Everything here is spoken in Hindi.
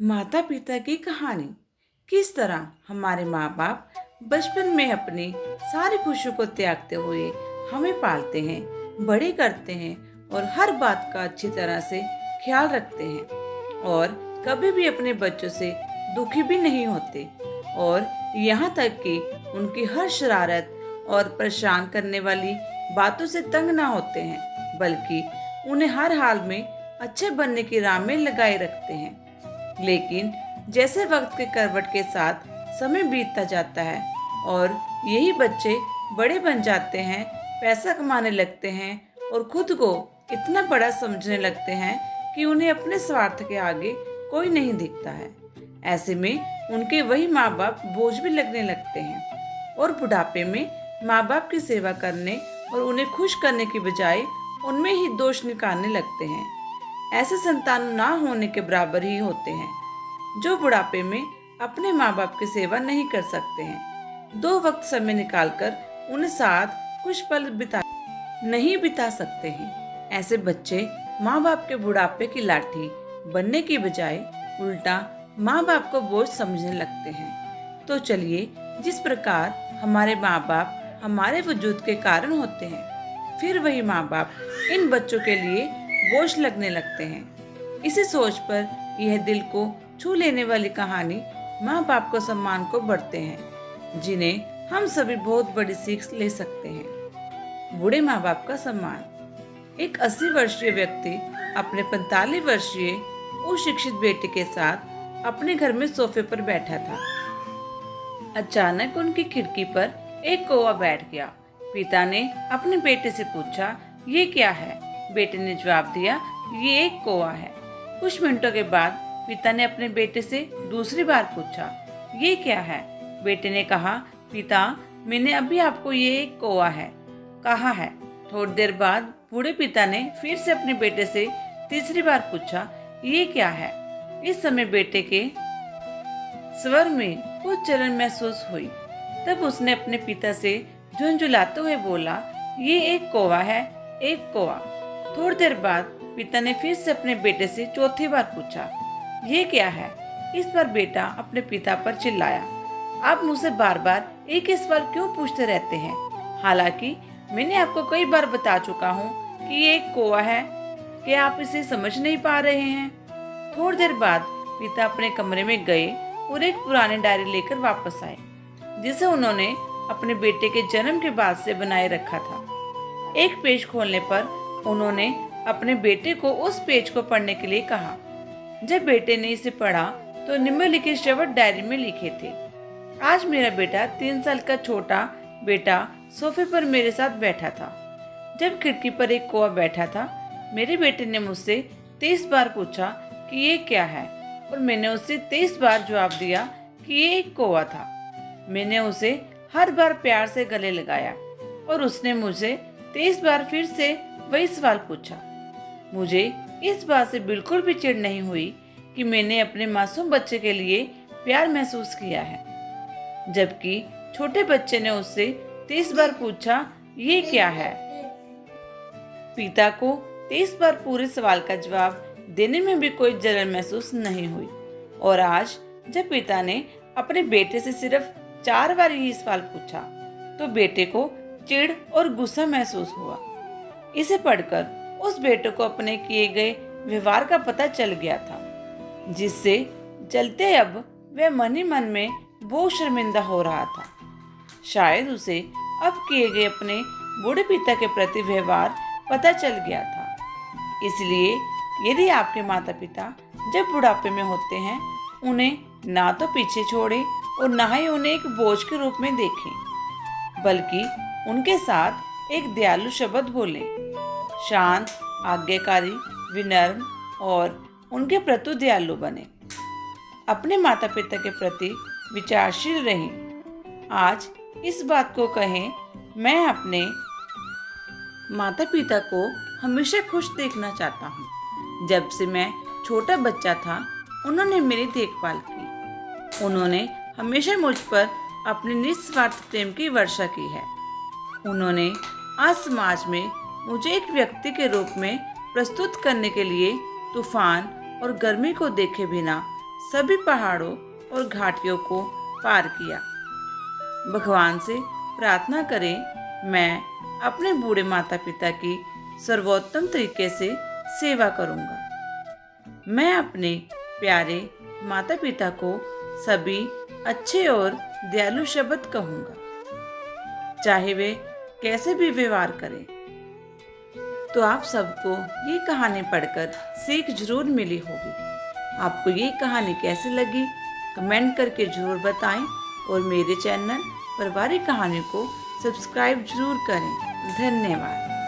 माता पिता की कहानी। किस तरह हमारे माँ बाप बचपन में अपनी सारी खुशियों को त्यागते हुए हमें पालते हैं, बड़े करते हैं और हर बात का अच्छी तरह से ख्याल रखते हैं और कभी भी अपने बच्चों से दुखी भी नहीं होते और यहाँ तक कि उनकी हर शरारत और परेशान करने वाली बातों से तंग ना होते हैं, बल्कि उन्हें हर हाल में अच्छे बनने की राह में लगाए रखते हैं। लेकिन जैसे वक्त के करवट के साथ समय बीतता जाता है और यही बच्चे बड़े बन जाते हैं, पैसा कमाने लगते हैं और खुद को इतना बड़ा समझने लगते हैं कि उन्हें अपने स्वार्थ के आगे कोई नहीं दिखता है। ऐसे में उनके वही माँ बाप बोझ भी लगने लगते हैं और बुढ़ापे में माँ बाप की सेवा करने और उन्हें खुश करने की बजाय उनमें ही दोष निकालने लगते हैं। ऐसे संतान ना होने के बराबर ही होते हैं जो बुढ़ापे में अपने माँ बाप की सेवा नहीं कर सकते हैं, दो वक्त समय निकालकर उन्हें साथ कुछ पल नहीं बिता सकते हैं। ऐसे बच्चे माँ बाप के बुढ़ापे की लाठी बनने की बजाय उल्टा माँ बाप को बोझ समझने लगते हैं। तो चलिए, जिस प्रकार हमारे माँ बाप हमारे वजूद के कारण होते हैं, फिर वही माँ बाप इन बच्चों के लिए बोझ लगने लगते हैं। इसी सोच पर यह दिल को छू लेने वाली कहानी माँ बाप को सम्मान को बढ़ते हैं, जिन्हें हम सभी बहुत बड़ी सीख ले सकते हैं। बूढ़े माँ बाप का सम्मान। एक 80 वर्षीय व्यक्ति अपने 45 वर्षीय उशिक्षित बेटे के साथ अपने घर में सोफे पर बैठा था। अचानक उनकी खिड़की पर एक कौवा बैठ गया। पिता ने अपने बेटे से पूछा, ये क्या है? बेटे ने जवाब दिया, ये एक कौवा है। कुछ मिनटों के बाद पिता ने अपने बेटे से दूसरी बार पूछा, ये क्या है? बेटे ने कहा, पिता, मैंने अभी आपको ये एक कौवा है कहा है। थोड़ी देर बाद बूढ़े पिता ने फिर से अपने बेटे से तीसरी बार पूछा, ये क्या है? इस समय बेटे के स्वर में कुछ जलन महसूस हुई। तब उसने अपने पिता से झुंझुलाते हुए बोला, ये एक कौवा है, एक कौवा। थोड़ी देर बाद पिता ने फिर से अपने बेटे से चौथी बार पूछा, ये क्या है? इस बार बेटा अपने पिता पर चिल्लाया, आप मुझसे बार बार एक ही सवाल क्यों पूछते रहते हैं? हालांकि मैंने आपको कई बार बता चुका हूँ कि ये एक कौवा है, क्या आप इसे समझ नहीं पा रहे हैं? थोड़ी देर बाद पिता अपने कमरे में गए और एक पुरानी डायरी लेकर वापस आए, जिसे उन्होंने अपने बेटे के जन्म के बाद से बनाए रखा था। एक पेज खोलने पर उन्होंने अपने बेटे को उस पेज को पढ़ने के लिए कहा। जब बेटे ने इसे पढ़ा तो निम्नलिखित शब्द डायरी में लिखे थे, आज मेरा बेटा 3 साल का छोटा बेटा सोफे पर मेरे साथ बैठा था। जब खिड़की पर एक कौवा बैठा था, मेरे बेटे ने मुझसे 23 बार पूछा कि ये क्या है और मैंने उसे 23 बार जवाब दिया कि ये एक कौवा था। मैंने उसे हर बार प्यार से गले लगाया और उसने मुझे 23 बार फिर से वही सवाल पूछा। मुझे इस बात से बिल्कुल भी चिढ़ नहीं हुई कि मैंने अपने मासूम बच्चे के लिए प्यार महसूस किया है, जबकि छोटे बच्चे ने उससे 23 बार पूछा, ये क्या है? पिता को 23 बार पूरे सवाल का जवाब देने में भी कोई जलन महसूस नहीं हुई और आज जब पिता ने अपने बेटे से सिर्फ 4 बार यही सवाल पूछा तो बेटे को चिढ़ और गुस्सा महसूस हुआ। इसे पढ़कर उस बेटे को अपने किए गए व्यवहार का पता चल गया था, जिससे चलते अब वह मन ही मन में बहुत शर्मिंदा हो रहा था। शायद उसे अब किए गए अपने बूढ़े पिता के प्रति व्यवहार पता चल गया था। इसलिए यदि आपके माता पिता जब बुढ़ापे में होते हैं, उन्हें ना तो पीछे छोड़े और ना ही उन्हें एक बोझ के रूप में देखें, बल्कि उनके साथ एक दयालु शब्द बोलें, शांत, आज्ञाकारी, विनम्र और उनके प्रति दयालु बने। अपने माता पिता के प्रति विचारशील रहें। आज इस बात को कहें, मैं अपने माता पिता को हमेशा खुश देखना चाहता हूँ। जब से मैं छोटा बच्चा था, उन्होंने मेरी देखभाल की। उन्होंने हमेशा मुझ पर अपने निस्वार्थ प्रेम की वर्षा की है। उन्होंने आज समाज में मुझे एक व्यक्ति के रूप में प्रस्तुत करने के लिए तूफान और गर्मी को देखे बिना सभी पहाड़ों और घाटियों को पार किया। भगवान से प्रार्थना करें, मैं अपने बूढ़े माता पिता की सर्वोत्तम तरीके से सेवा करूंगा। मैं अपने प्यारे माता पिता को सभी अच्छे और दयालु शब्द कहूंगा, चाहे वे कैसे भी व्यवहार करें। तो आप सबको ये कहानी पढ़कर सीख जरूर मिली होगी। आपको ये कहानी कैसी लगी कमेंट करके जरूर बताएं और मेरे चैनल पारिवारिक कहानी को सब्सक्राइब जरूर करें। धन्यवाद।